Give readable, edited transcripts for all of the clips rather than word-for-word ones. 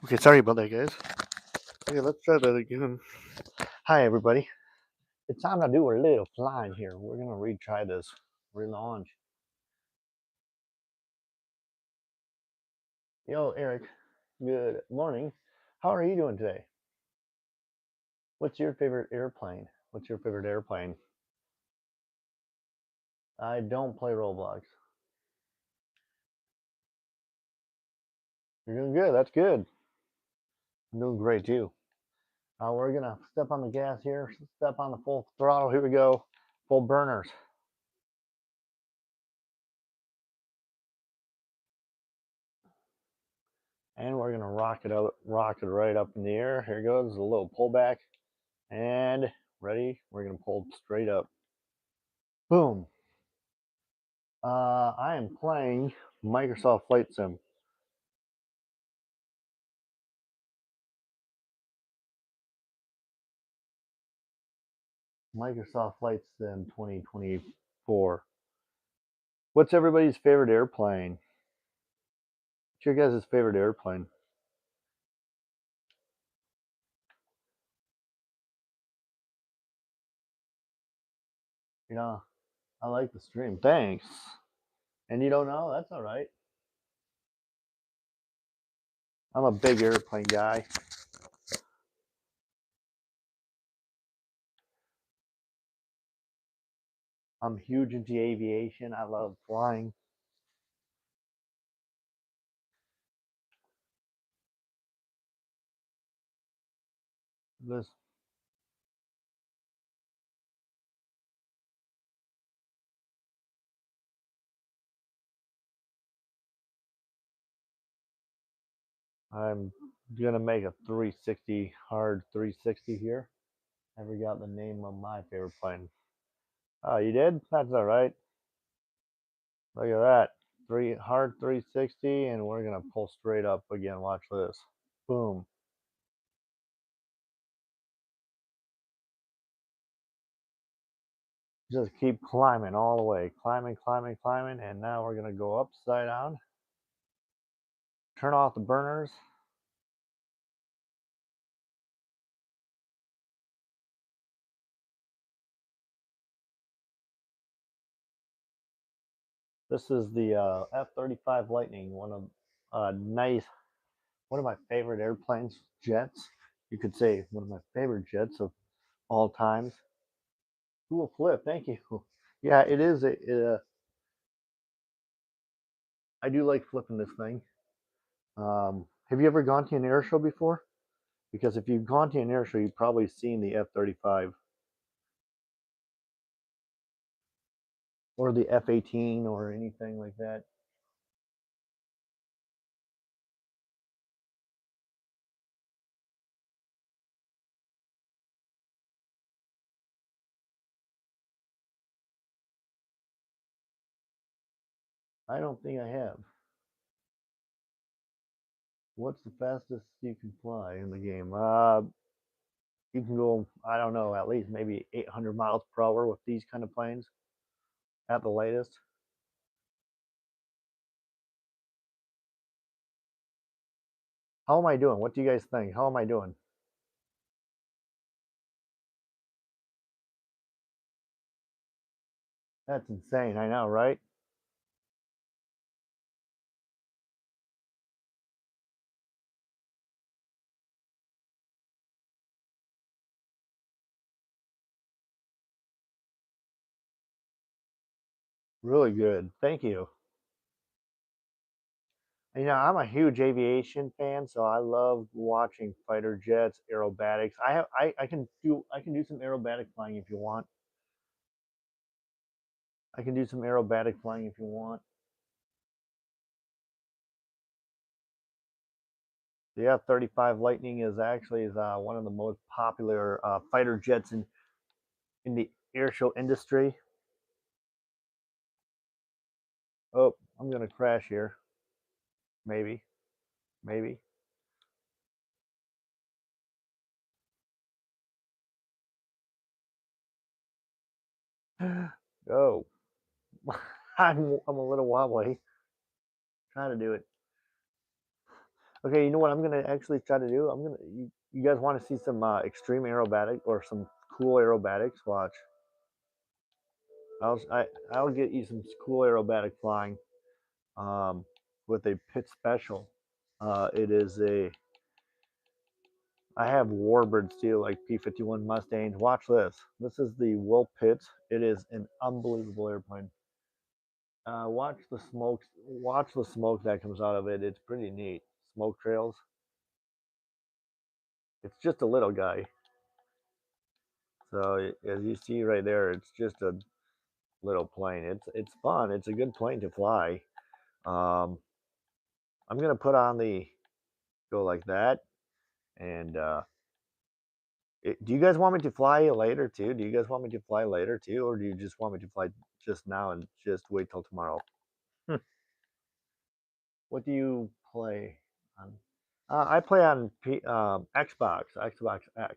Okay, sorry about that, guys. Okay, let's try that again. Hi, everybody. It's time to do a little flying here. We're gonna retry this relaunch. Yo, Eric. Good morning. How are you doing today? What's your favorite airplane? What's your favorite airplane? I don't play Roblox. You're doing good. That's good. I'm doing great too. We're gonna step on the gas here. Step on the full throttle. Here we go. Full burners. And we're gonna rock it right up in the air. Here goes a little pullback. And ready? We're gonna pull straight up. Boom. I am playing Microsoft Flight Sim. Microsoft Flight Sim 2024. What's everybody's favorite airplane? What's your guys' favorite airplane? You know, I like the stream. Thanks. And you don't know? That's all right. I'm a big airplane guy. I'm huge into aviation. I love flying. This I'm gonna make a 360 hard 360 here. I forgot the name of my favorite plane. Oh, you did? That's all right. Look at that. Hard 360, and we're gonna pull straight up again. Watch this. Boom. Just keep climbing all the way. Climbing, climbing, climbing, and now we're gonna go upside down. Turn off the burners. This is the F-35 Lightning, one of my favorite airplanes, jets. You could say one of my favorite jets of all times. Cool flip, thank you. Yeah, it is. I do like flipping this thing. Have you ever gone to an air show before? Because if you've gone to an air show, you've probably seen the F-35 or the F-18 or anything like that. I don't think I have. What's the fastest you can fly in the game? You can go, I don't know, at least maybe 800 miles per hour with these kind of planes at the latest. How am I doing? What do you guys think? How am I doing? That's insane. I know, right? Really good. Thank you. I'm a huge aviation fan, so I love watching fighter jets, aerobatics. I can do some aerobatic flying if you want. I can do some aerobatic flying if you want. The F-35 Lightning is one of the most popular fighter jets in the airshow industry. Oh, I'm gonna crash here. Maybe, maybe. Oh, I'm a little wobbly. Trying to do it. Okay, you know what I'm gonna actually try to do? You guys want to see some extreme aerobatic or some cool aerobatics? Watch. I'll I, I'll get you some cool aerobatic flying um, with a pit special. It is a I have warbirds too, like P-51 Mustangs. Watch this. This is the Will Pitts. It is an unbelievable airplane. Watch the smoke. Watch the smoke that comes out of it. It's pretty neat. Smoke trails. It's just a little guy. So as you see right there, it's just a little plane. It's fun. It's a good plane to fly. Um, I'm gonna put on the go like that. And do you guys want me to fly later too? Do you guys want me to fly later too, or do you just want me to fly just now and just wait till tomorrow? What do you play on? I play on Xbox, Xbox X.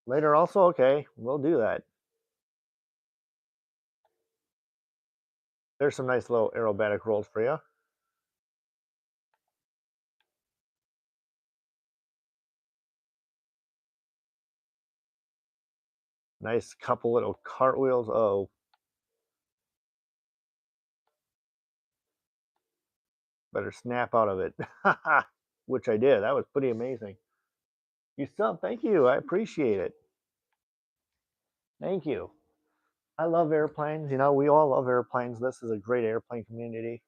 Later also, okay, we'll do that. There's some nice little aerobatic rolls for you. Nice couple little cartwheels. Oh, better snap out of it. Which I did. That was pretty amazing. You sub, thank you. I appreciate it. Thank you. I love airplanes. You know, we all love airplanes. This is a great airplane community.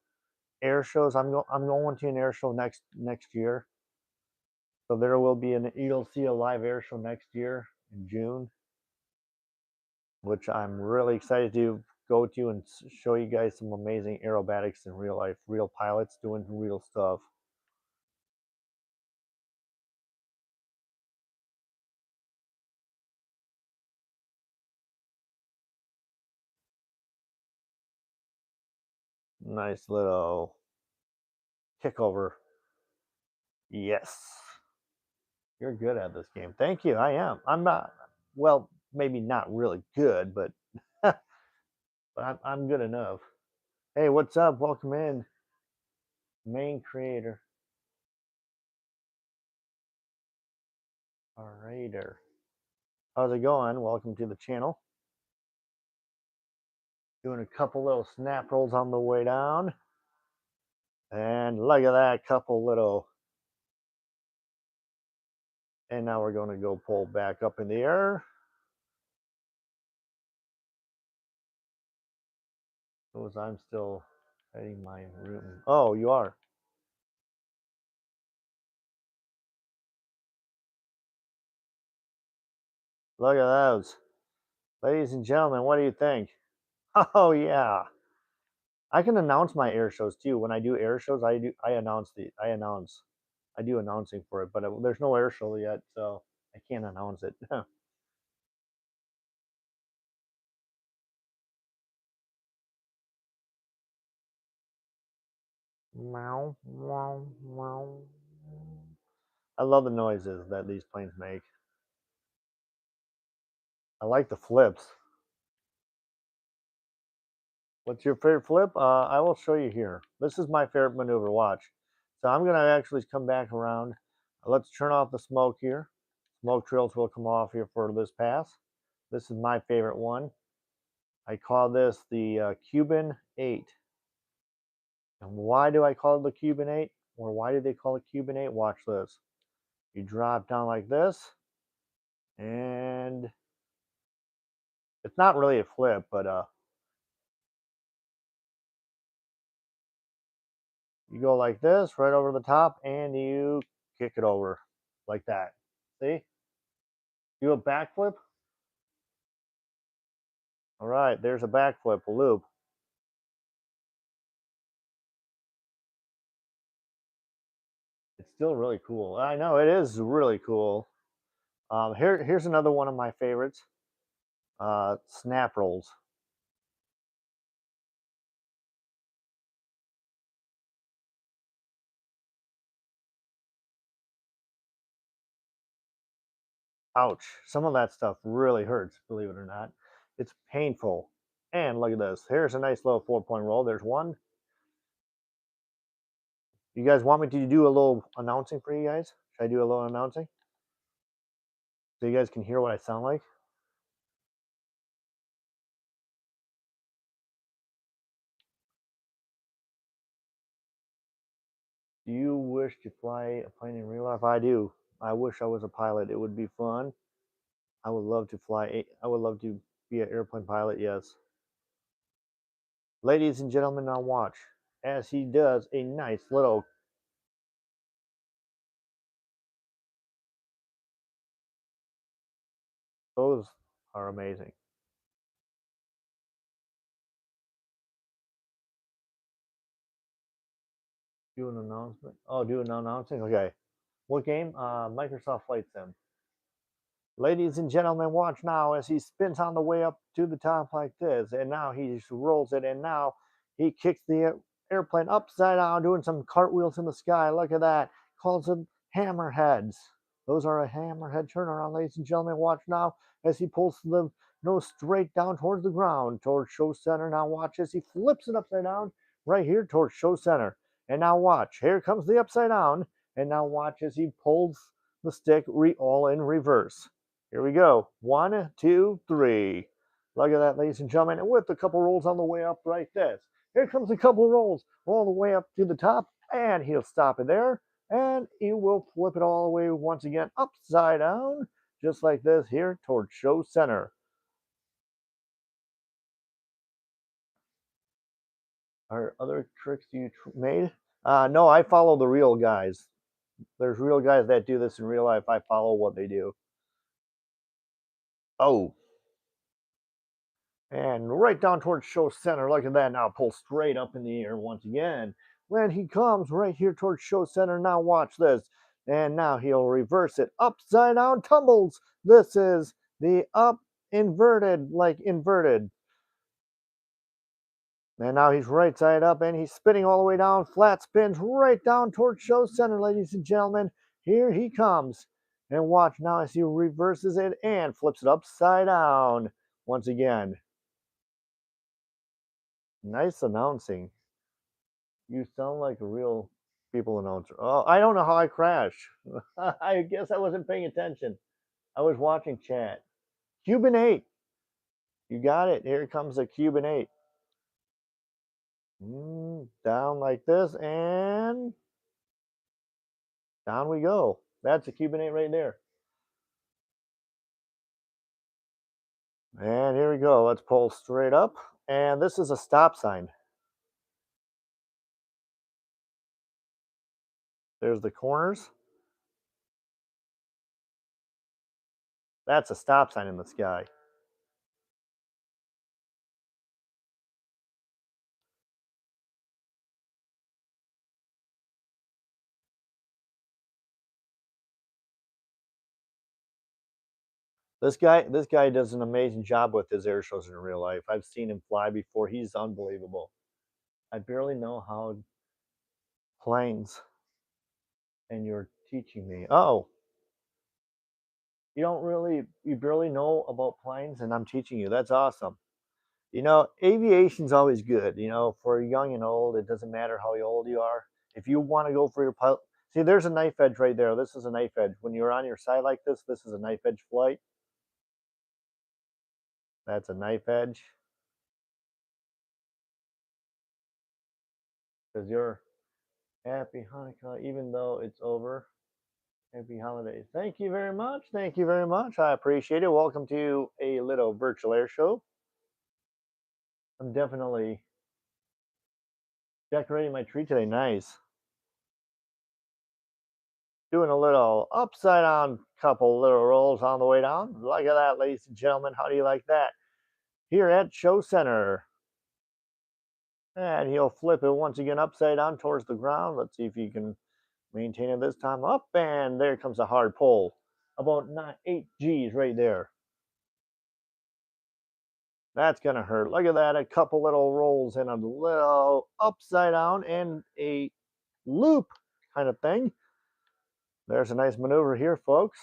Air shows. I'm going to an air show next year. So there will be you'll see a live air show next year in June, which I'm really excited to go to and show you guys some amazing aerobatics in real life, real pilots doing real stuff. Nice little kickover. Yes. You're good at this game. Thank you. I am. I'm not, well, maybe not really good, but I'm good enough. Hey, what's up? Welcome in. Main creator. Alrighter. How's it going? Welcome to the channel. Doing a couple little snap rolls on the way down. And look at that, couple little. And now we're going to go pull back up in the air. As I'm still heading my route. Oh, you are. Look at those. Ladies and gentlemen, what do you think? Oh yeah. I can announce my air shows too. When I do air shows, I do announcing for it, but there's no air show yet, so I can't announce it. Meow, meow, meow. I love the noises that these planes make. I like the flips. What's your favorite flip? I will show you here. This is my favorite maneuver. Watch. So I'm going to actually come back around. Let's turn off the smoke here. Smoke trails will come off here for this pass. This is my favorite one. I call this the Cuban 8. And why do I call it the Cuban 8? Or why did they call it Cuban 8? Watch this. You drop down like this. And it's not really a flip, but you go like this, right over the top, and you kick it over like that. See? Do a backflip. All right, there's a backflip, a loop. It's still really cool. I know it is really cool. Here's another one of my favorites. Snap rolls. Ouch. Some of that stuff really hurts, believe it or not. It's painful. And look at this. Here's a nice little 4-point roll. There's one. You guys want me to do a little announcing for you guys? Should I do a little announcing? So you guys can hear what I sound like? Do you wish to fly a plane in real life? I do. I wish I was a pilot. It would be fun. I would love to fly. I would love to be an airplane pilot. Yes. Ladies and gentlemen, now watch as he does a nice little. Those are amazing. Do an announcement. Oh, do an announcing. Okay. What game? Microsoft Flight Sim. Ladies and gentlemen, watch now as he spins on the way up to the top like this. And now he just rolls it. And now he kicks the airplane upside down, doing some cartwheels in the sky. Look at that. Calls them hammerheads. Those are a hammerhead turnaround, ladies and gentlemen. Watch now as he pulls the nose straight down towards the ground, towards show center. Now watch as he flips it upside down right here towards show center. And now watch. Here comes the upside down. And now watch as he pulls the stick all in reverse. Here we go. 1, 2, 3. Look at that, ladies and gentlemen. And with a couple rolls on the way up like this. Here comes a couple rolls all the way up to the top. And he'll stop it there. And he will flip it all the way once again upside down. Just like this here towards show center. Are other tricks you made? No, I follow the real guys. There's real guys that do this in real life. I follow what they do. Oh, and right down towards show center. Look at that now, pull straight up in the air once again. When he comes right here towards show center, now watch this. And now he'll reverse it. Upside down tumbles. This is the up inverted, like inverted. And now he's right side up and he's spinning all the way down. Flat spins right down towards show center, ladies and gentlemen. Here he comes. And watch now as he reverses it and flips it upside down once again. Nice announcing. You sound like a real people announcer. Oh, I don't know how I crashed. I guess I wasn't paying attention. I was watching chat. Cuban 8. You got it. Here comes a Cuban 8. Down like this, and down we go. That's a Cuban 8 right there. And here we go. Let's pull straight up. And this is a stop sign. There's the corners. That's a stop sign in the sky. This guy does an amazing job with his air shows in real life. I've seen him fly before. He's unbelievable. I barely know how planes, and you're teaching me. Oh, you barely know about planes, and I'm teaching you. That's awesome. Aviation's always good. For young and old, it doesn't matter how old you are. If you want to go for your pilot, see, there's a knife edge right there. This is a knife edge. When you're on your side like this is a knife edge flight. That's a knife edge because you're happy Hanukkah, even though it's over. Happy holidays. Thank you very much. Thank you very much. I appreciate it. Welcome to a little virtual air show. I'm definitely decorating my tree today. Nice. Doing a little upside down couple little rolls on the way down. Look at that, ladies and gentlemen. How do you like that? Here at Show Center. And he'll flip it once again upside down towards the ground. Let's see if he can maintain it this time. Up, and there comes a hard pull. About 8 G's right there. That's going to hurt. Look at that. A couple little rolls and a little upside down and a loop kind of thing. There's a nice maneuver here, folks.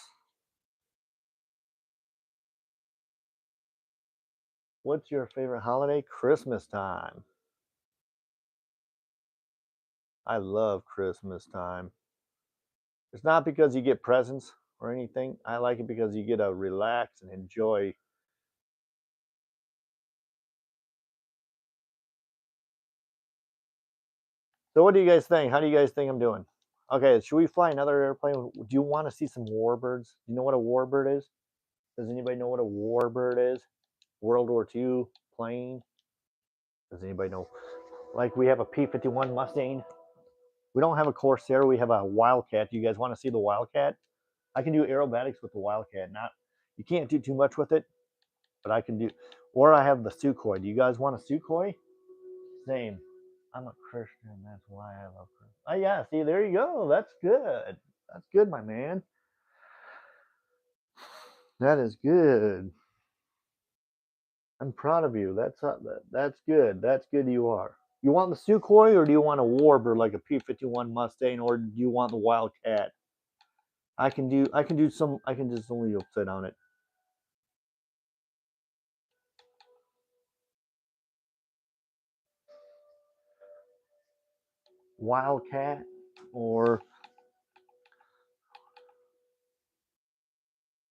What's your favorite holiday? Christmas time. I love Christmas time. It's not because you get presents or anything. I like it because you get to relax and enjoy. So what do you guys think? How do you guys think I'm doing? Okay, should we fly another airplane? Do you want to see some warbirds? Do you know what a warbird is? Does anybody know what a warbird is? World War II plane? Does anybody know? Like we have a P-51 Mustang. We don't have a Corsair. We have a Wildcat. Do you guys want to see the Wildcat? I can do aerobatics with the Wildcat. Not, you can't do too much with it, but I can do. Or I have the Sukhoi. Do you guys want a Sukhoi? Same. I'm a Christian. That's why I love Christmas. Oh yeah. See, there you go. That's good. That's good, my man. That is good. I'm proud of you. That's good. That's good. You are. You want the Sukhoi or do you want a Warbird like a P-51 Mustang or do you want the Wildcat? I can do some. I can just only sit on it. Wildcat or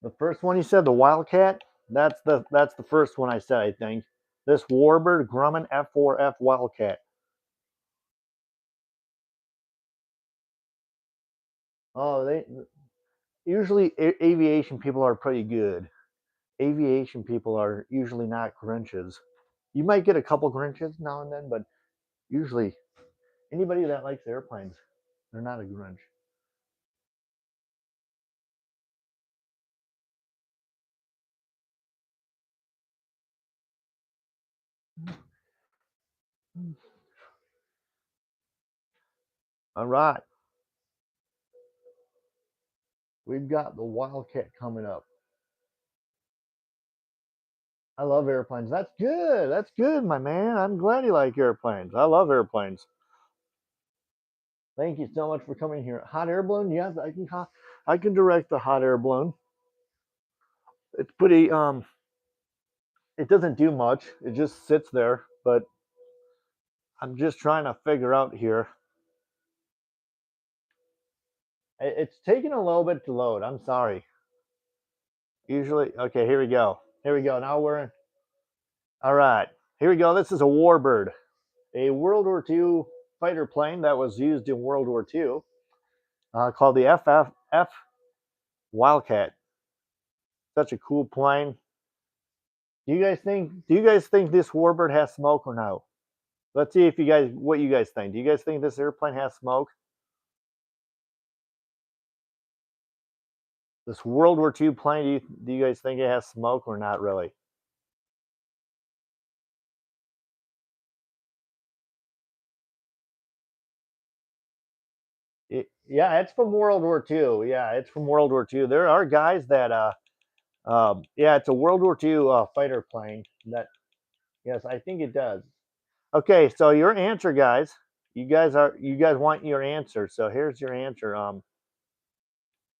the first one you said, the Wildcat. That's the first one I said. I think this Warbird Grumman F4F Wildcat. Oh, they usually aviation people are pretty good. Aviation people are usually not Grinches. You might get a couple Grinches now and then, but usually anybody that likes airplanes, they're not a Grinch. All right, we've got the Wildcat coming up. I love airplanes. That's good. That's good, my man. I'm glad you like airplanes. I love airplanes. Thank you so much for coming here. Hot air balloon? Yes, I can direct the hot air balloon. It's pretty it doesn't do much. It just sits there, but I'm just trying to figure out here. It's taking a little bit to load. I'm sorry. Usually, okay, here we go. Here we go. Now we're in. All right. Here we go. This is a Warbird, a World War II fighter plane that was used in World War II, called the FFF Wildcat. Such a cool plane. Do you guys think this Warbird has smoke or no? Let's see if what you guys think. Do you guys think this airplane has smoke? This World War II plane, do you guys think it has smoke or not really? Yeah, it's from World War II. Yeah, it's from World War II. There are guys that yeah, it's a World War II fighter plane. That yes, I think it does. Okay, so your answer, guys. You guys want your answer. So here's your answer.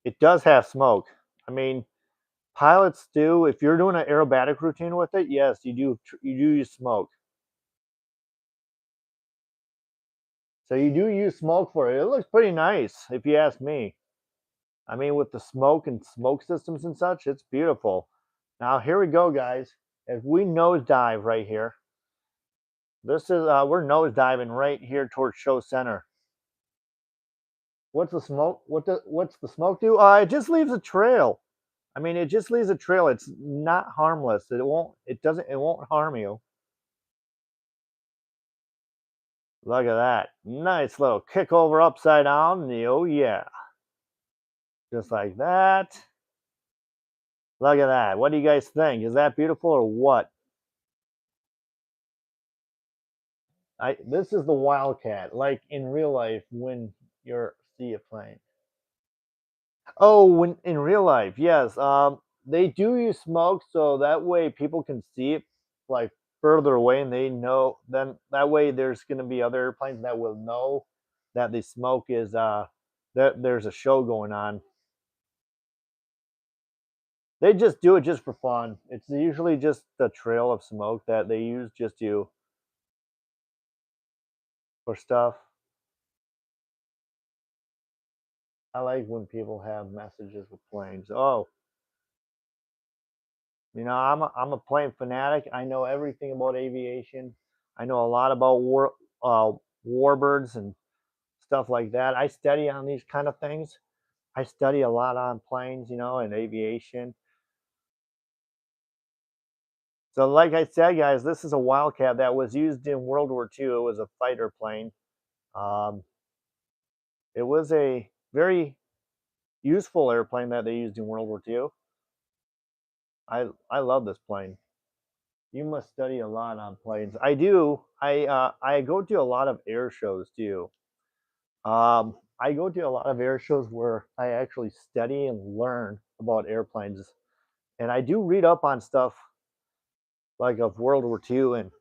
It does have smoke. I mean, pilots do. If you're doing an aerobatic routine with it, yes, you do use smoke. So you do use smoke for it. It looks pretty nice, if you ask me. I mean, with the smoke and smoke systems and such, it's beautiful. Now here we go, guys. As we nosedive right here, this is we're nosediving right here towards show center. What's the smoke? What's the smoke do? It just leaves a trail. I mean, it just leaves a trail. It's not harmless. It won't. It doesn't. It won't harm you. Look at that. Nice little kick over upside down. Oh yeah, just like that. Look at that. What do you guys think? Is that beautiful or what? This is the Wildcat, like in real life when you're see a plane. Oh, when in real life, yes. They do use smoke so that way people can see it like further away, and they know. Then that way, there's going to be other airplanes that will know that the smoke is that there's a show going on. They just do it just for fun. It's usually just the trail of smoke that they use just to for stuff. I like when people have messages with planes. Oh, I'm a plane fanatic. I know everything about aviation. I know a lot about uh, warbirds and stuff like that. I study on these kind of things. I study a lot on planes, and aviation. So, like I said, guys, this is a Wildcat that was used in World War II. It was a fighter plane. Um, it was a very useful airplane that they used in World War II. I love this plane. You must study a lot on planes. I do. I go to a lot of air shows too. I go to a lot of air shows where I actually study and learn about airplanes, and I do read up on stuff like of World War II and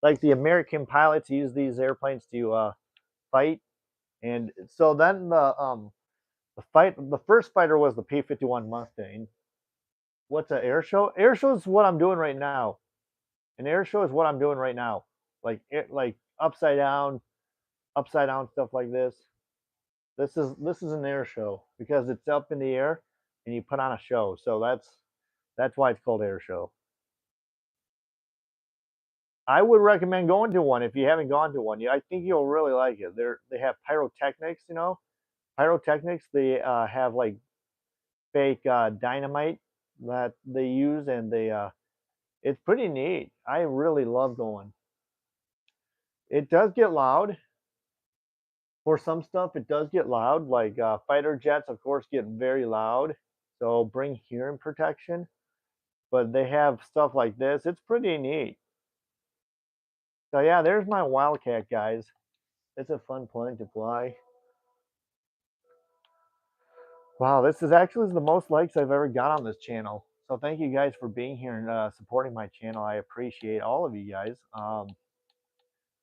like the American pilots use these airplanes to fight. And so then the first fighter was the P-51 Mustang. What's an air show? Air show is what I'm doing right now. An air show is what I'm doing right now. Like upside down stuff like this. This is an air show because it's up in the air and you put on a show. So that's why it's called air show. I would recommend going to one if you haven't gone to one. I think you'll really like it. They have pyrotechnics, pyrotechnics. They have like fake dynamite that they use, and it's pretty neat. I really love going. It does get loud for some stuff. It does get loud. Like fighter jets, of course, get very loud. So bring hearing protection. But they have stuff like this. It's pretty neat. So yeah, there's my Wildcat, guys. It's a fun plane to fly. Wow, this is actually the most likes I've ever got on this channel. So thank you guys for being here and supporting my channel. I appreciate all of you guys.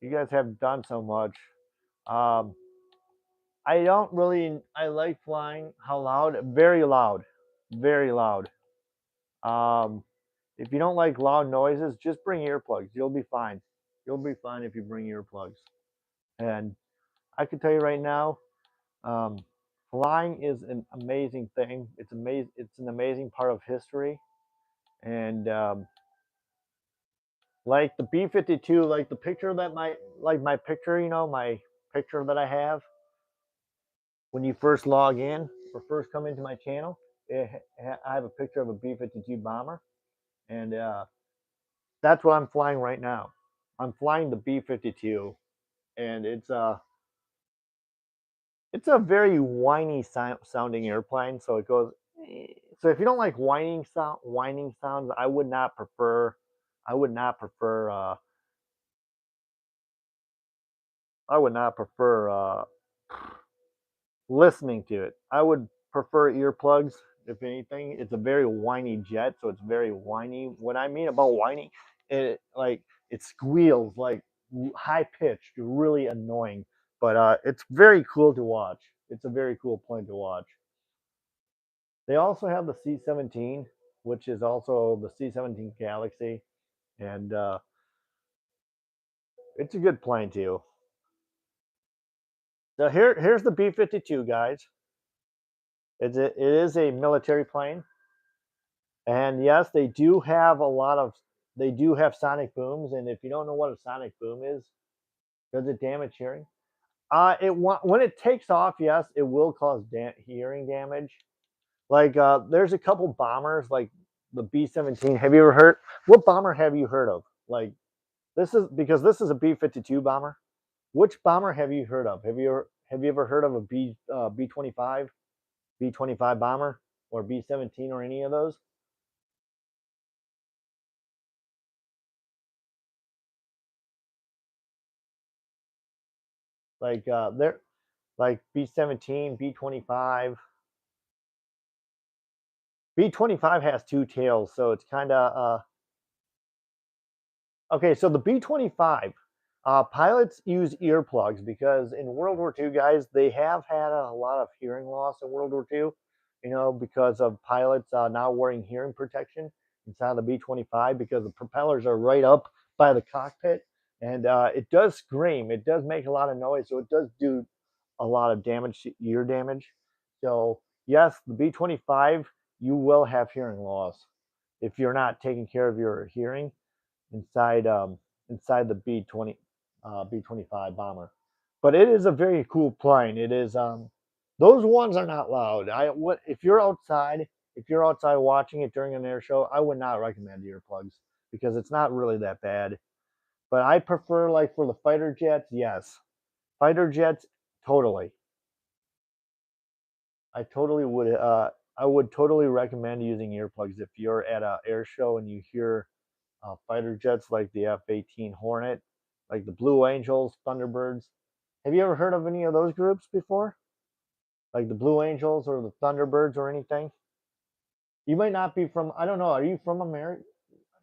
You guys have done so much. Um, I like flying. How loud? Very loud. Very loud. Um, if you don't like loud noises, just bring earplugs. You'll be fine. You'll be fine if you bring earplugs. And I can tell you right now, um, flying is an amazing thing. It's amazing. It's an amazing part of history. And like the B-52, like the picture that my picture, my picture that I have when you first log in or first come into my channel, I have a picture of a B-52 bomber, and that's what I'm flying right now. I'm flying the B-52, and it's a very whiny sounding airplane. So it goes. So if you don't like whining sounds, I would not prefer. I would not prefer. I would not prefer listening to it. I would prefer earplugs. If anything, it's a very whiny jet, so it's very whiny. What I mean about whiny, it squeals like high pitched, really annoying. But it's very cool to watch. It's a very cool plane to watch. They also have the C-17, which is also the C-17 Galaxy, and it's a good plane too. So here's the B-52, guys. It is a military plane. And yes, they do have sonic booms. And if you don't know what a sonic boom is, does it damage hearing? When it takes off, yes, it will cause hearing damage. Like there's a couple bombers, like the B-17. Have you ever heard? What bomber have you heard of? Like this is a B-52 bomber. Which bomber have you heard of? Have you ever heard of a B-25, B-25 bomber, or B-17, or any of those? Like they're like B-17, B-25. B-25 has two tails, so it's kind of okay. So the B-25 pilots use earplugs because in World War II, guys, they have had a lot of hearing loss in World War II. Because of pilots now wearing hearing protection inside of the B-25 because the propellers are right up by the cockpit, and it does scream. It does make a lot of noise, so it does do a lot of damage, ear damage. So yes, the B25, you will have hearing loss if you're not taking care of your hearing inside inside the B25 bomber. But it is a very cool plane. It is those ones are not loud. I what if you're outside watching it during an air show, I would not recommend earplugs because it's not really that bad. But I prefer like for the fighter jets, yes. Fighter jets, totally. I totally would. I would totally recommend using earplugs if you're at a air show and you hear fighter jets like the F-18 Hornet, like the Blue Angels, Thunderbirds. Have you ever heard of any of those groups before? Like the Blue Angels or the Thunderbirds or anything? You might not be from. I don't know. Are you from America?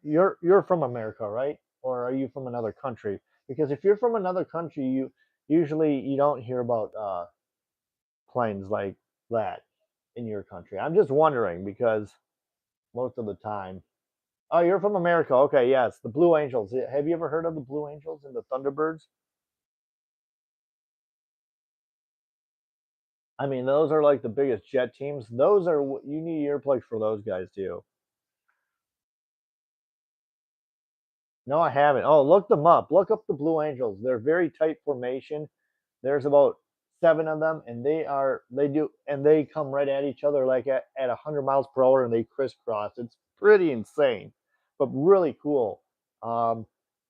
You're from America, right? Or are you from another country? Because if you're from another country, you usually you don't hear about planes like that in your country. I'm just wondering because most of the time. Oh, you're from America. Okay, yes, the Blue Angels. Have you ever heard of the Blue Angels and the Thunderbirds? I mean, those are like the biggest jet teams. Those are you need earplugs for those guys too. No, I haven't. Oh, look them up. Look up the Blue Angels. They're very tight formation. There's about 7 of them, and they come right at each other like at 100 miles per hour, and they crisscross. It's pretty insane, but really cool. Um,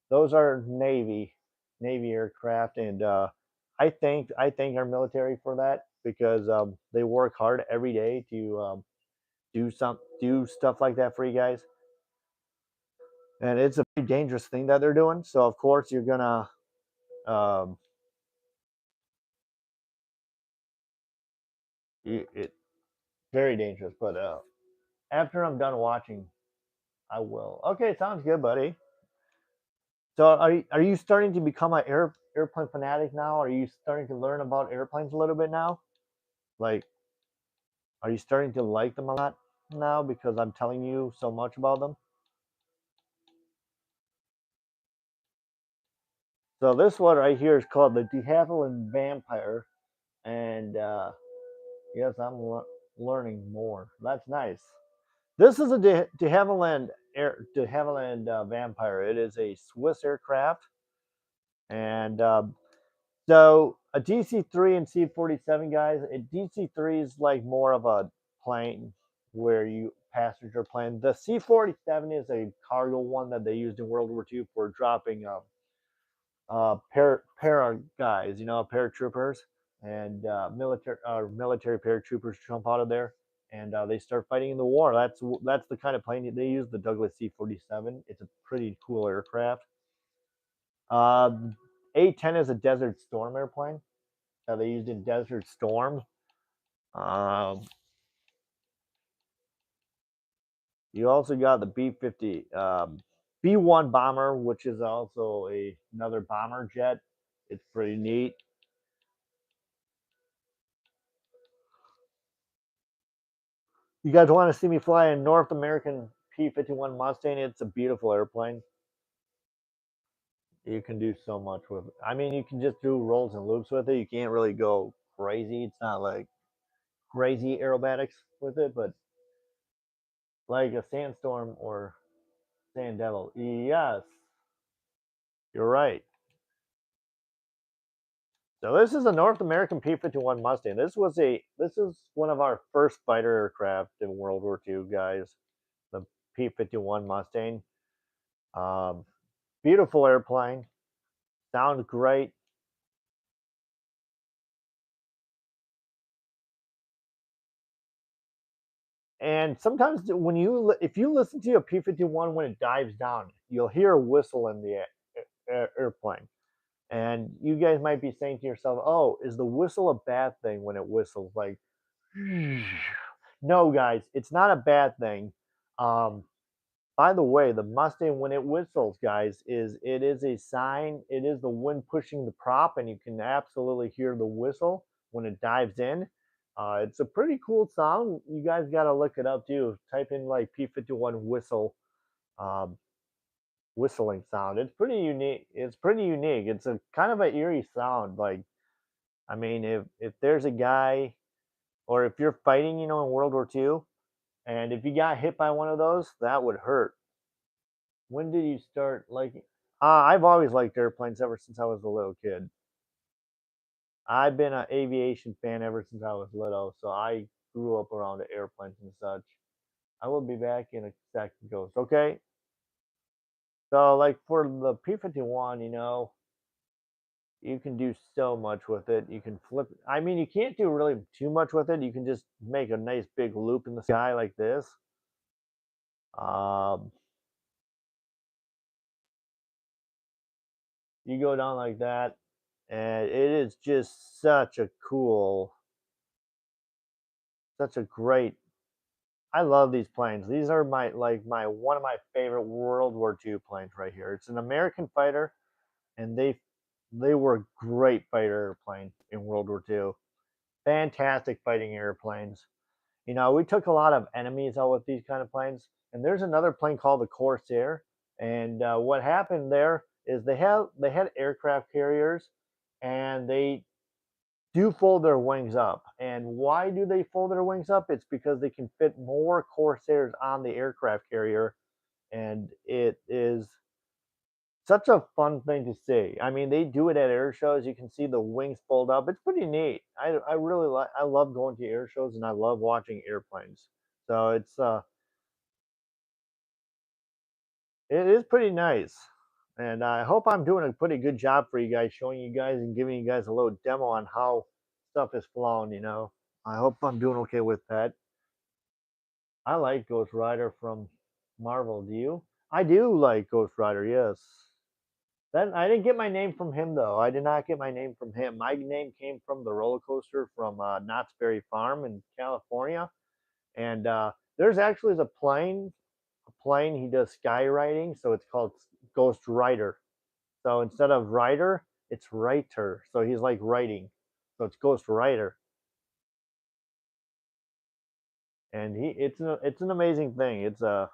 those are Navy aircraft, and I thank our military for that because they work hard every day to do stuff like that for you guys, and it's a pretty dangerous thing that they're doing. So of course you're gonna um, it very dangerous. But after I'm done watching, I will. Okay, sounds good, buddy. So are you starting to become an airplane fanatic now? Are you starting to learn about airplanes a little bit now? Like, are you starting to like them a lot now because I'm telling you so much about them? So this one right here is called the De Havilland Vampire, and yes, I'm learning more. That's nice. This is a De Havilland Vampire. It is a Swiss aircraft, and so a DC-3 and C-47 guys. A DC-3 is like more of a plane where you passenger plane. The C-47 is a cargo one that they used in World War II for dropping para guys, paratroopers and military paratroopers jump out of there and they start fighting in the war. That's the kind of plane they use. The Douglas C-47. It's a pretty cool aircraft. Uh, A-10 is a Desert Storm airplane that they used in Desert Storm. Um, you also got the B-50, B-1 bomber, which is also another bomber jet. It's pretty neat. You guys want to see me fly a North American P-51 Mustang? It's a beautiful airplane. You can do so much with it. I mean, you can just do rolls and loops with it. You can't really go crazy. It's not like crazy aerobatics with it, but like a Sandstorm or Sand Devil. Yes, you're right. So this is a North American P-51 Mustang. This is one of our first fighter aircraft in World War II, guys. The P-51 Mustang. Um, Beautiful airplane. Sounds great. And sometimes if you listen to a P-51 when it dives down, you'll hear a whistle in the airplane. And you guys might be saying to yourself, "Oh, is the whistle a bad thing when it whistles?" Like, no, guys, it's not a bad thing. Um, by the way, the Mustang when it whistles, guys, it is a sign. It is the wind pushing the prop, and you can absolutely hear the whistle when it dives in. It's a pretty cool sound. You guys got to look it up too. Type in like P-51 whistle, um, whistling sound. It's pretty unique. It's pretty unique. It's a kind of an eerie sound. Like, I mean, if there's a guy or if you're fighting, in World War II, and if you got hit by one of those, that would hurt. When did you start liking? I've always liked airplanes ever since I was a little kid. I've been an aviation fan ever since I was little, so I grew up around the airplanes and such. I will be back in a second, Ghost. Okay. So, like for the P-51, you can do so much with it. You can flip. I mean, you can't do really too much with it. You can just make a nice big loop in the sky like this. Um, you go down like that, and it is just such a great. I love these planes. These are my one of my favorite World War II planes right here. It's an American fighter, and they were a great fighter airplane in World War II. Fantastic fighting airplanes. We took a lot of enemies out with these kind of planes. And there's another plane called the Corsair. And what happened there is they had aircraft carriers, and they do fold their wings up. And why do they fold their wings up? It's because they can fit more Corsairs on the aircraft carrier, and it is such a fun thing to see. I mean, they do it at air shows. You can see the wings fold up. It's pretty neat. I really like. I love going to air shows, and I love watching airplanes. So it is pretty nice, and I hope I'm doing a pretty good job for you guys, showing you guys and giving you guys a little demo on how stuff is flown. I hope I'm doing okay with that. I like Ghost Rider from Marvel. Do you? I do like Ghost Rider. Yes. Then I didn't get my name from him though. I did not get my name from him. My name came from the roller coaster from Knott's Berry Farm in California, and there's actually a plane he does skywriting, so it's called Ghost Rider. So instead of rider, it's writer. So he's like writing, so it's Ghost Rider, and it's an amazing thing. It's a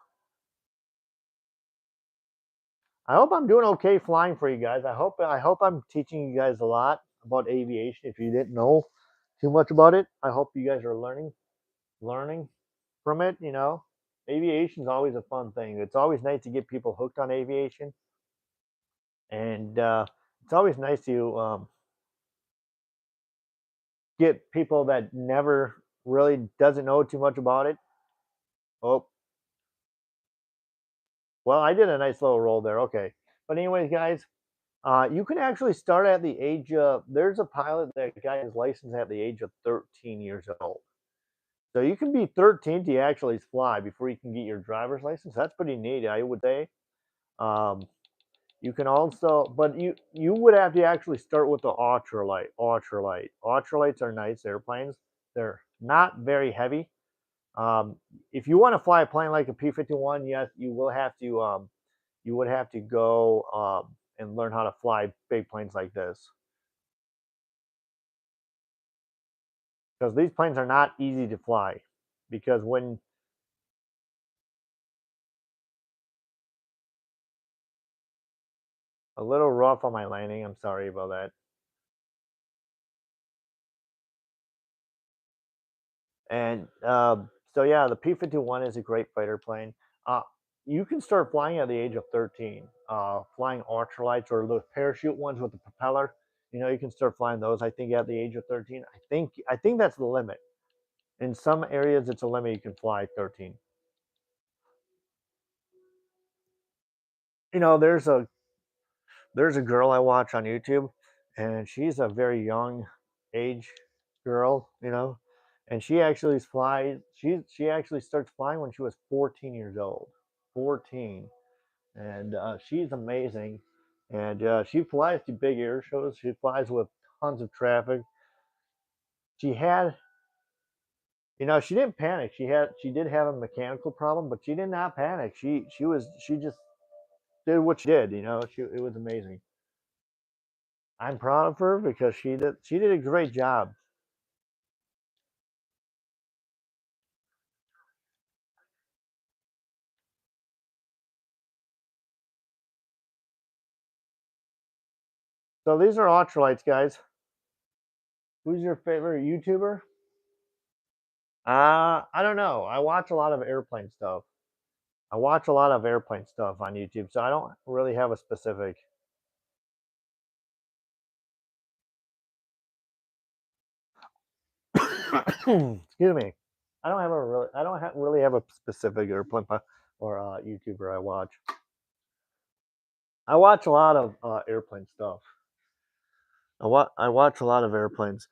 I hope I'm doing okay flying for you guys. I hope I'm teaching you guys a lot about aviation. If you didn't know too much about it, I hope you guys are learning from it. Aviation is always a fun thing. It's always nice to get people hooked on aviation, and it's always nice to get people that never really doesn't know too much about it. Oh, well, I did a nice little roll there. Okay, but anyways, guys, you can actually start at the age of. There's a pilot that got his license at the age of 13 years old. So you can be 13 to actually fly before you can get your driver's license. That's pretty neat, I would say. Um, you can also, but you would have to actually start with the ultralight. Ultralights are nice airplanes. They're not very heavy. If you want to fly a plane like a P-51, yes, you would have to go and learn how to fly big planes like this, because these planes are not easy to fly. Because when a little rough on my landing, I'm sorry about that. And so yeah, the P-51 is a great fighter plane. Uh, you can start flying at the age of 13, flying ultralights or the parachute ones with the propeller. You can start flying those. I think at the age of 13. I think that's the limit. In some areas, it's a limit you can fly 13. You know, there's a girl I watch on YouTube, and she's a very young age girl. And she actually starts flying when she was 14 years old. 14. And she's amazing. And she flies to big air shows. She flies with tons of traffic. She had, she didn't panic. She did have a mechanical problem, but she did not panic. She just did what she did. It was amazing. I'm proud of her because she did a great job. So these are ultralights, guys. Who's your favorite YouTuber? I don't know. I watch a lot of airplane stuff. I watch a lot of airplane stuff on YouTube, so I don't really have a specific. Excuse me. I don't really have a specific airplane or YouTuber I watch. I watch a lot of airplane stuff. I watch a lot of airplanes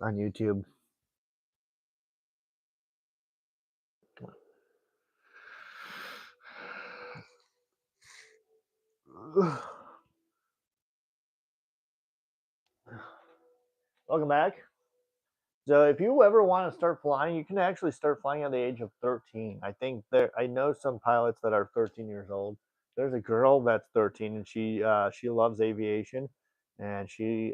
on YouTube. Welcome back. So if you ever want to start flying, you can actually start flying at the age of 13. I think there I know some pilots that are 13 years old. There's a girl that's 13 and she loves aviation and she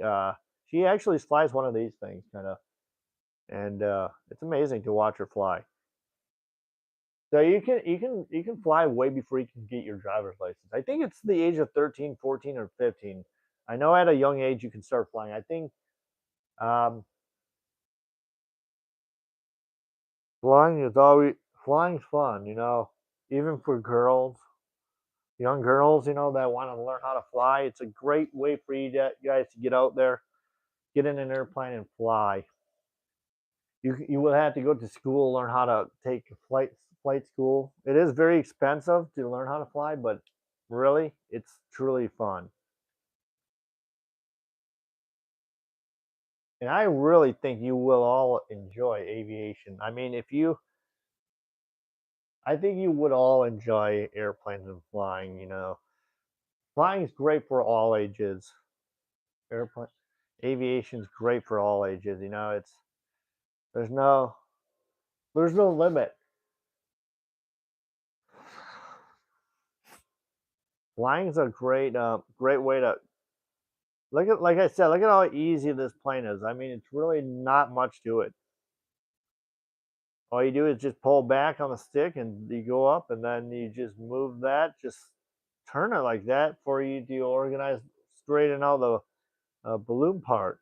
actually flies one of these things kind of and it's amazing to watch her fly. So you can fly way before you can get your driver's license. I think it's the age of 13, 14 or 15. I know at a young age you can start flying. I think um, flying is always flying's fun, you know, even for girls, young girls, you know, that want to learn how to fly. It's a great way for guys to get out there, get in an airplane and fly. You will have to go to school, learn how to take flight school. It is very expensive to learn how to fly, but really, it's truly fun. And I really think you will all enjoy aviation. I mean, if you I think you would all enjoy airplanes and flying, you know. Flying is great for all ages. Airplane aviation's great for all ages, you know. It's there's no there's no limit. Flying's a great way to look at like I said, look at how easy this plane is. I mean, it's really not much to it. All you do is just pull back on the stick and you go up and then you just move that, just turn it like that for you to organize, straighten out the balloon part.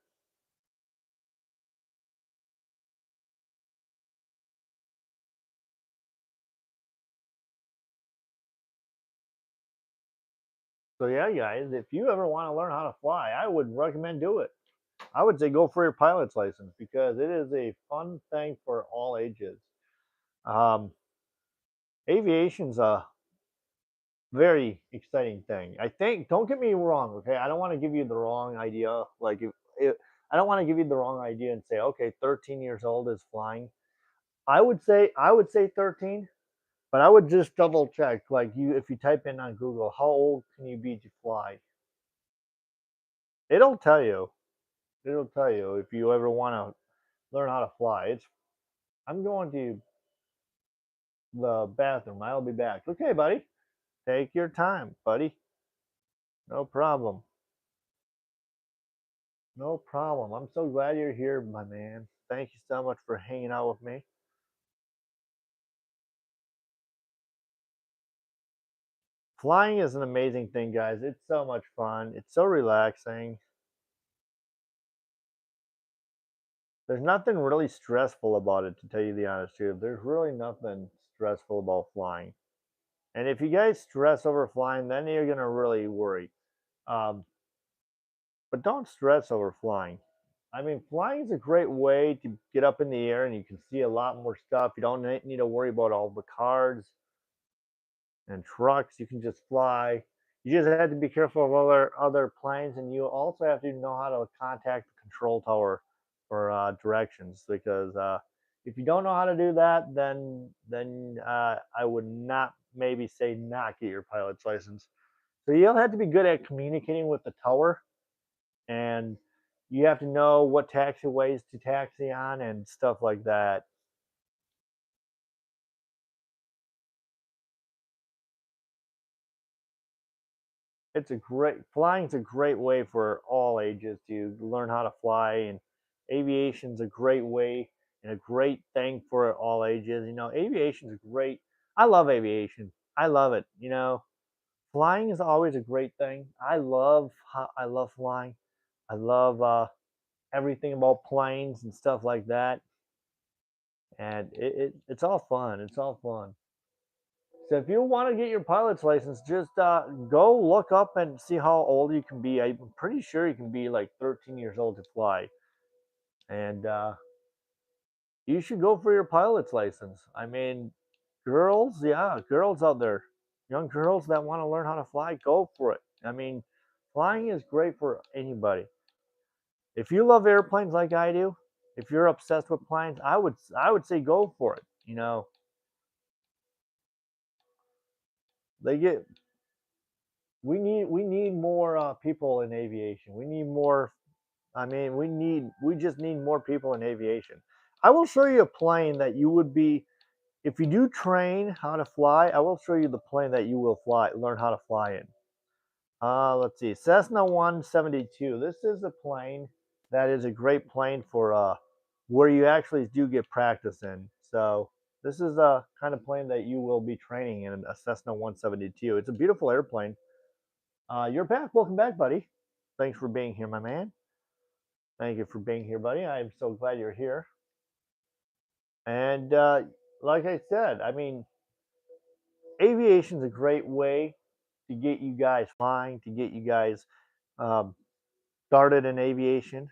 So yeah, guys, if you ever want to learn how to fly, I would recommend do it. I would say go for your pilot's license because it is a fun thing for all ages. Um, Aviation's a very exciting thing. I think. Don't get me wrong, okay? I don't want to give you the wrong idea. Like if I don't want to give you the wrong idea and say, okay, 13 years old is flying. I would say 13, but I would just double check. Like you, if you type in on Google, how old can you be to fly? It'll tell you. It'll tell you if you ever want to learn how to fly. It's I'm going to the bathroom. I'll be back. Okay, buddy. Take your time, buddy. No problem. No problem. I'm so glad you're here, my man. Thank you so much for hanging out with me. Flying is an amazing thing, guys. It's so much fun. It's so relaxing. There's nothing really stressful about it, to tell you the honest truth. There's really nothing stressful about flying. And if you guys stress over flying, then you're going to really worry. Um, but don't stress over flying. I mean, flying is a great way to get up in the air and you can see a lot more stuff. You don't need to worry about all the cars and trucks. You can just fly. You just have to be careful of other planes, and you also have to know how to contact the control tower for directions. Because if you don't know how to do that, then I would not maybe say not get your pilot's license. So you'll have to be good at communicating with the tower, and you have to know what taxiways to taxi on and stuff like that. It's a great flying's a great way for all ages to learn how to fly, and aviation's a great way and a great thing for all ages. You know, aviation's great. I love aviation. I love it. You know, flying is always a great thing. I love flying. I love everything about planes and stuff like that. and it's all fun. It's all fun. So if you want to get your pilot's license, just go look up and see how old you can be. I'm pretty sure you can be like 13 years old to fly, and you should go for your pilot's license. I mean, girls, yeah, girls out there, young girls that want to learn how to fly, go for it. I mean, flying is great for anybody. If you love airplanes like I do, if you're obsessed with planes, I would say go for it. You know, they get we need more people in aviation. We need more. I mean, we just need more people in aviation. I will show you a plane that you would be if you do train how to fly. I will show you the plane that you will learn how to fly in. Let's see, Cessna 172. This is a plane that is a great plane for where you actually do get practice in. So this is a kind of plane that you will be training in, a Cessna 172. It's a beautiful airplane. You're back. Welcome back, buddy. Thanks for being here, my man. Thank you for being here, buddy. I'm so glad you're here. And like I said, I mean, aviation is a great way to get you guys flying, to get you guys um, started in aviation.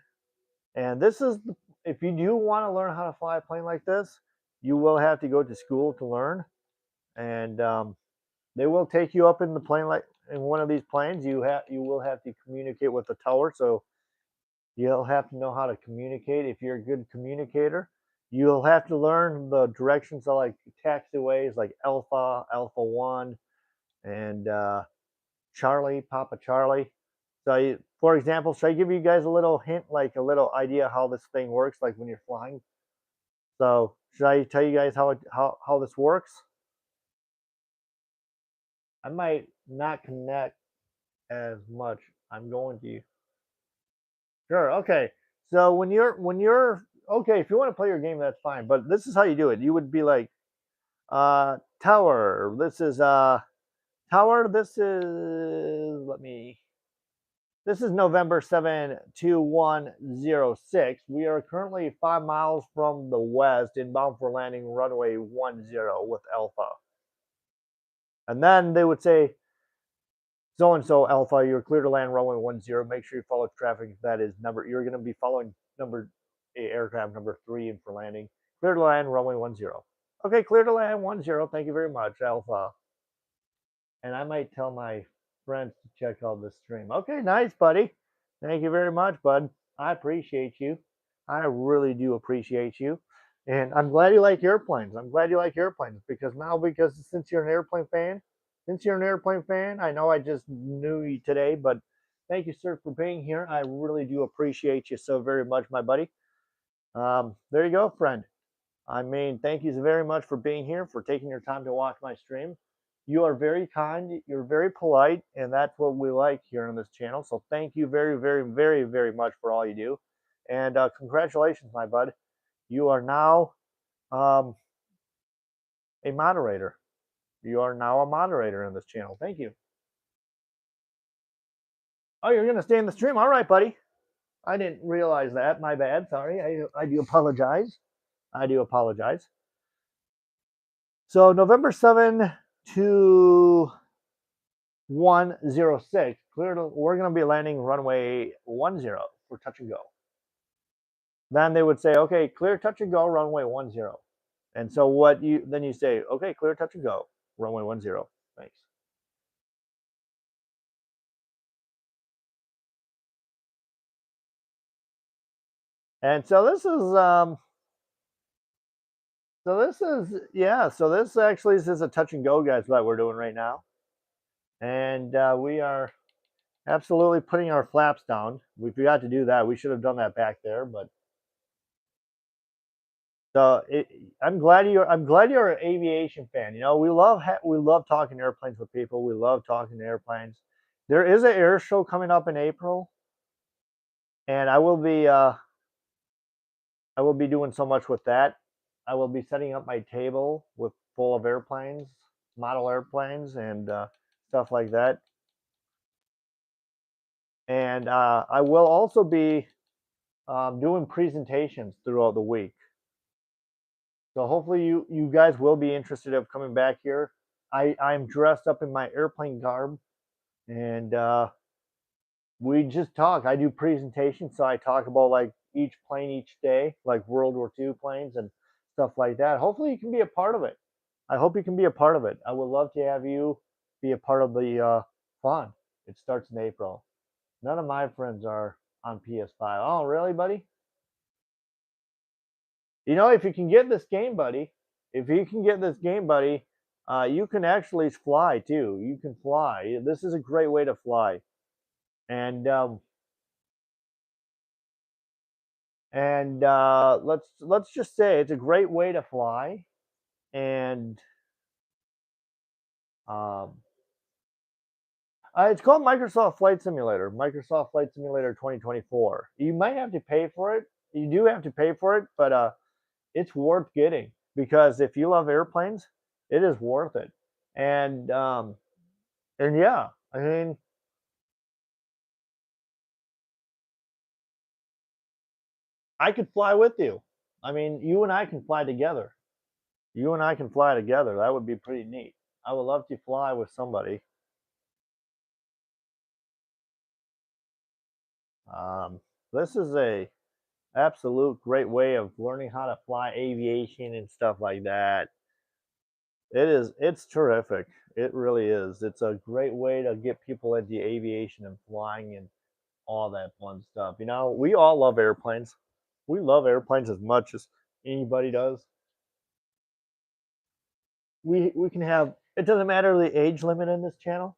And this is, if you do want to learn how to fly a plane like this, you will have to go to school to learn. And they will take you up in the plane like in one of these planes. You will have to communicate with the tower, so you'll have to know how to communicate. If you're a good communicator, you'll have to learn the directions of like taxiways, like Alpha, Alpha One, and Charlie, Papa Charlie. So, for example, should I give you guys a little hint, like a little idea how this thing works, like when you're flying? So, should I tell you guys how this works? I might not connect as much. I'm going to. Sure. Okay. So when you're okay, if you want to play your game, that's fine. But this is how you do it. You would be like, tower. This is tower. This is November 72106. We are currently 5 miles from the west, inbound for landing runway 10 with Alpha. And then they would say, so and so Alpha, you're clear to land runway 10. Make sure you follow traffic. That is number. You're going to be following number aircraft number 3 in for landing. Clear to land runway 10. Okay, clear to land 10. Thank you very much, Alpha. And I might tell my friends to check out the stream. Okay, nice, buddy. Thank you very much, bud. I appreciate you. I really do appreciate you. And I'm glad you like airplanes. I'm glad you like airplanes because since you're an airplane fan, I know I just knew you today, but thank you, sir, for being here. I really do appreciate you so very much, my buddy. There you go, friend. I mean, thank you very much for being here, for taking your time to watch my stream. You are very kind, you're very polite, and that's what we like here on this channel. So thank you very, very, very, very much for all you do. And congratulations, my bud. You are now um, a moderator. You are now a moderator in this channel. Thank you. Oh, you're going to stay in the stream? All right, buddy. I didn't realize that. My bad. Sorry. I do apologize. I do apologize. So November 7 to 106. We're going to be landing runway 10 for touch and go. Then they would say, okay, clear touch and go, runway 10. And so then you say, okay, clear touch and go, runway 10. Thanks. And so this actually is a touch and go, guys, that we're doing right now. And we are absolutely putting our flaps down. We forgot to do that. We should have done that back there, but so I'm glad you're an aviation fan. You know, we love talking airplanes with people. We love talking airplanes. There is an air show coming up in April, and I will be doing so much with that. I will be setting up my table with full of airplanes, model airplanes, and stuff like that. And I will also be doing presentations throughout the week. So hopefully you guys will be interested of coming back here. I'm dressed up in my airplane garb, and we just talk. I do presentations, so I talk about like each plane each day, like World War II planes and stuff like that. Hopefully, you can be a part of it. I hope you can be a part of it. I would love to have you be a part of the fun. It starts in April. None of my friends are on PS5. Oh, really, buddy? You know, if you can get this game, buddy, if you can get this game, buddy, you can actually fly too. You can fly. This is a great way to fly. And let's just say it's a great way to fly. And um, it's called Microsoft Flight Simulator. Microsoft Flight Simulator 2024. You might have to pay for it. You do have to pay for it, but it's worth getting because if you love airplanes, it is worth it. And yeah, I mean, I could fly with you. I mean, you and I can fly together. You and I can fly together. That would be pretty neat. I would love to fly with somebody. Um, this is a absolute great way of learning how to fly aviation and stuff like that. It's terrific. It really is. It's a great way to get people into aviation and flying and all that fun stuff. You know, we all love airplanes. We love airplanes as much as anybody does. We can have, it doesn't matter the age limit in this channel.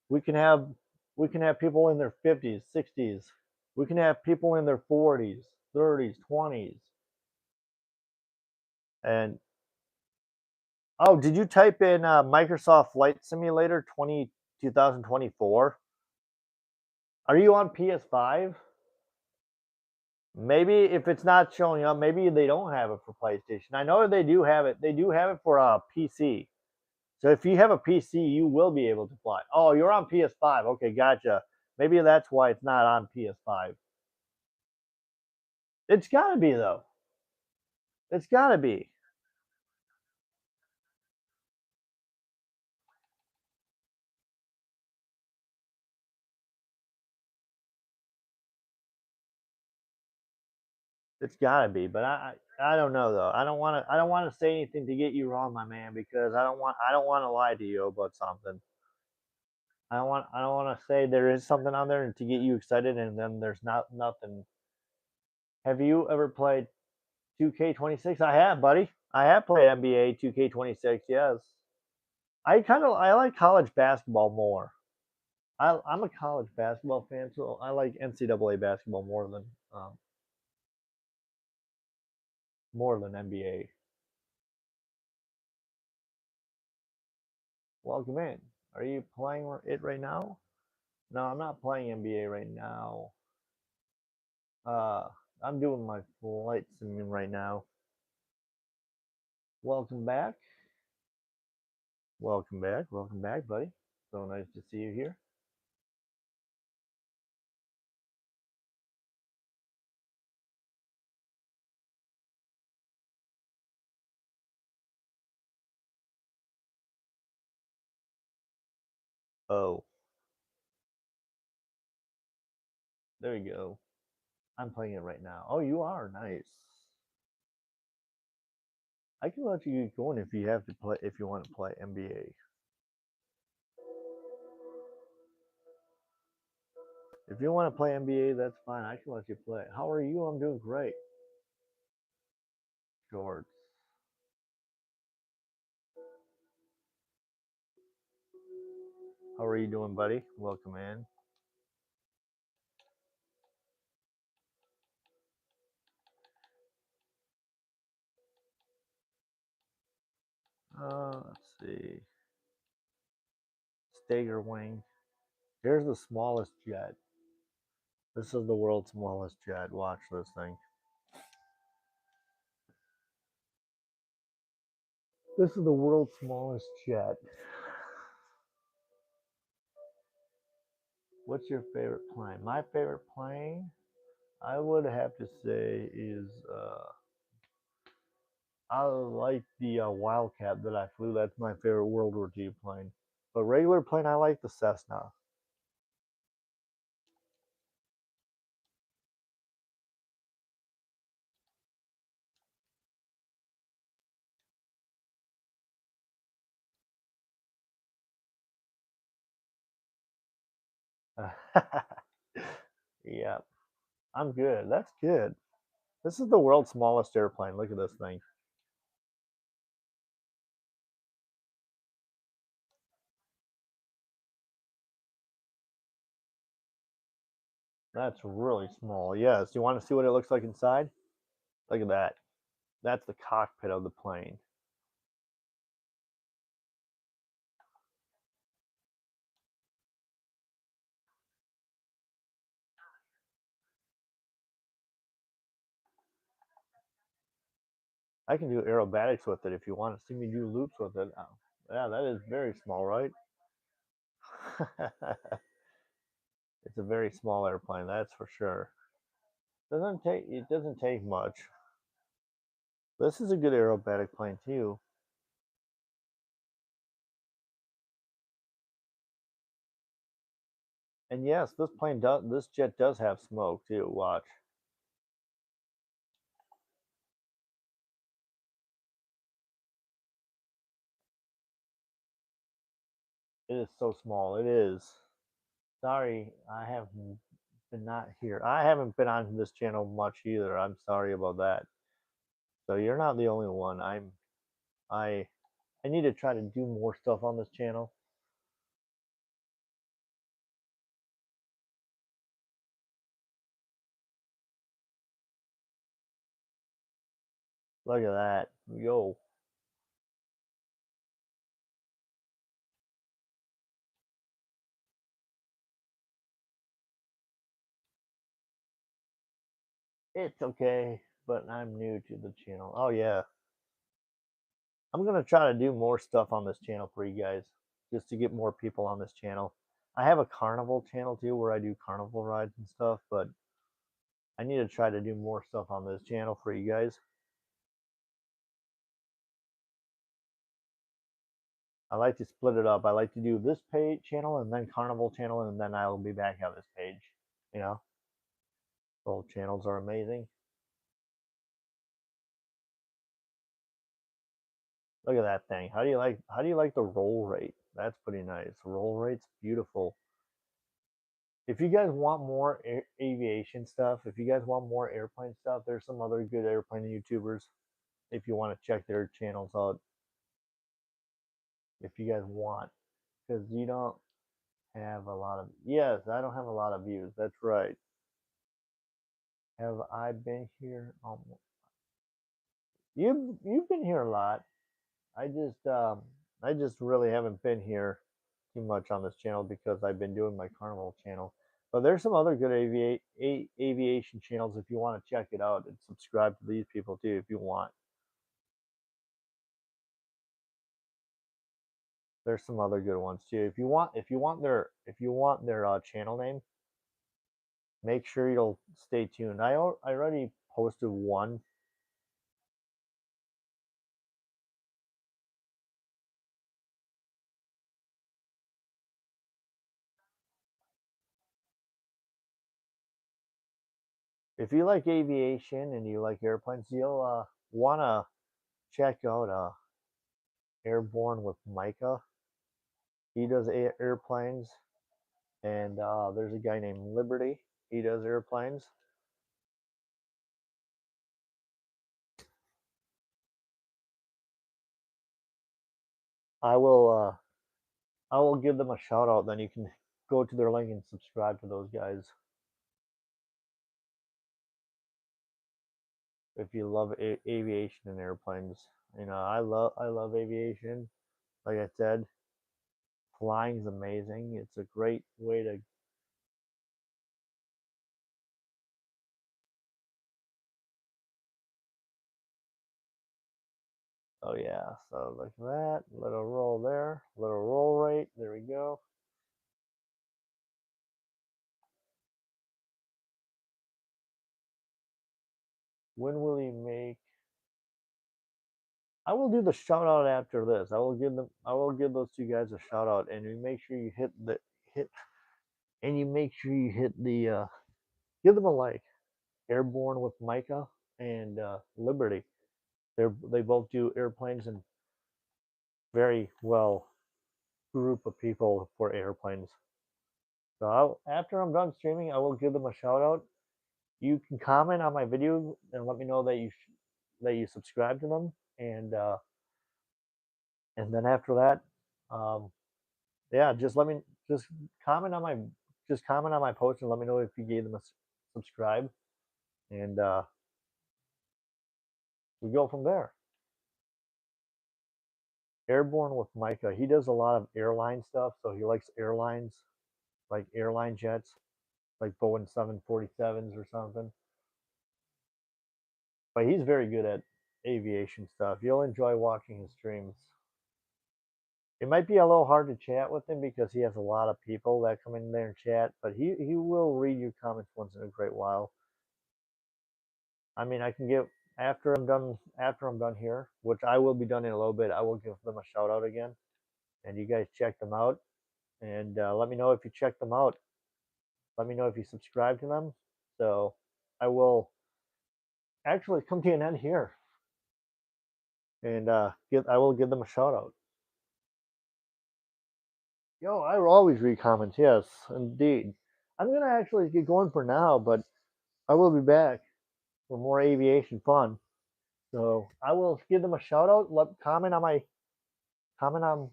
We can have we can have people in their 50s, 60s. We can have people in their 40s, 30s, 20s. And oh, did you type in Microsoft Flight Simulator 2024? Are you on PS5? Maybe if it's not showing up, maybe they don't have it for PlayStation. I know they do have it. They do have it for PC. So if you have a PC, you will be able to fly. Oh, you're on PS5. Okay, gotcha. Maybe that's why it's not on PS5. It's got to be though. It's got to be. It's got to be. But I don't know though. I don't want to say anything to get you wrong, my man, because I don't want to lie to you about something. I don't want to say there is something on there to get you excited and then there's not nothing. Have you ever played 2K26? I have, buddy. I have played NBA 2K26. Yes. I like college basketball more. I'm a college basketball fan, so I like NCAA basketball more than NBA. Welcome in. Are you playing it right now? No, I'm not playing NBA right now. Uh, I'm doing my flight sim right now. Welcome back. Welcome back. Welcome back, buddy. So nice to see you here. Oh, there you go. I'm playing it right now. Oh, you are nice. I can let you get going if you have to play if you want to play NBA. If you want to play NBA, that's fine. I can let you play. How are you? I'm doing great. Shorts. How are you doing, buddy? Welcome in. Let's see. Stager wing. Here's the smallest jet. This is the world's smallest jet. Watch this thing. This is the world's smallest jet. What's your favorite plane? My favorite plane, I would have to say, is I like the Wildcat that I flew. That's my favorite World War II plane. But regular plane, I like the Cessna. Yeah, I'm good. That's good. This is the world's smallest airplane. Look at this thing. That's really small. Yes. You want to see what it looks like inside? Look at that. That's the cockpit of the plane. I can do aerobatics with it if you want to see me do loops with it. Oh, yeah, that is very small, right? It's a very small airplane, that's for sure. It doesn't take much. This is a good aerobatic plane too. And yes, this jet does have smoke too. Watch. It is so small. It is. Sorry, I have been not here. I haven't been on this channel much either. I'm sorry about that. So you're not the only one. I I need to try to do more stuff on this channel. Look at that. Yo. It's okay, but I'm new to the channel. Oh yeah. I'm gonna try to do more stuff on this channel for you guys. Just to get more people on this channel. I have a carnival channel too where I do carnival rides and stuff, but I need to try to do more stuff on this channel for you guys. I like to split it up. I like to do this page channel and then carnival channel, and then I'll be back on this page. You know, both channels are amazing. Look at that thing. How do you like the roll rate? That's pretty nice. Roll rate's beautiful. If you guys want more aviation stuff, if you guys want more airplane stuff, there's some other good airplane YouTubers. If you want to check their channels out, if you guys want, because you don't have a lot of. Yes, I don't have a lot of views. That's right. Have I been here? You've been here a lot. I just really haven't been here too much on this channel because I've been doing my carnival channel. But there's some other good aviation channels if you want to check it out and subscribe to these people too if you want. There's some other good ones too. If you want their channel name, make sure you'll stay tuned. I already posted one. If you like aviation and you like airplanes, you'll wanna check out Airborne with Micah. He does airplanes, and there's a guy named Liberty. He does airplanes. I will I will give them a shout out. Then you can go to their link and subscribe to those guys if you love aviation and airplanes. I love aviation. Like I said, flying's amazing. It's a great way to. Oh yeah, so like that, little roll there, little roll rate. There we go. When will he make I will do the shout out after this. I will give those two guys a shout out, and you make sure you hit and you make sure you hit the give them a like. Airborne with Micah and Liberty. They both do airplanes and very well group of people for airplanes. So after I'm done streaming, I will give them a shout out. You can comment on my video and let me know that you subscribe to them, and then after that, um, yeah, just comment on my just comment on my post and let me know if you gave them a subscribe, and we go from there. Airborne with Micah. He does a lot of airline stuff, so he likes airlines, like airline jets, like Boeing 747s or something. But he's very good at aviation stuff. You'll enjoy watching his streams. It might be a little hard to chat with him because he has a lot of people that come in there and chat, but he will read your comments once in a great while. I mean, I can give after I'm done here, which I will be done in a little bit. I will give them a shout out again, and you guys check them out, and let me know if you check them out. Let me know if you subscribe to them. So I will actually come to an end here, and I will give them a shout out. Yo, I always read comments. Yes, indeed. I'm gonna actually get going for now, but I will be back for more aviation fun. So I will give them a shout out. Comment on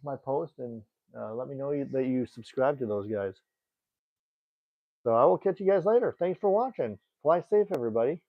my post and let me know that you subscribe to those guys. So I will catch you guys later. Thanks for watching. Fly safe, everybody.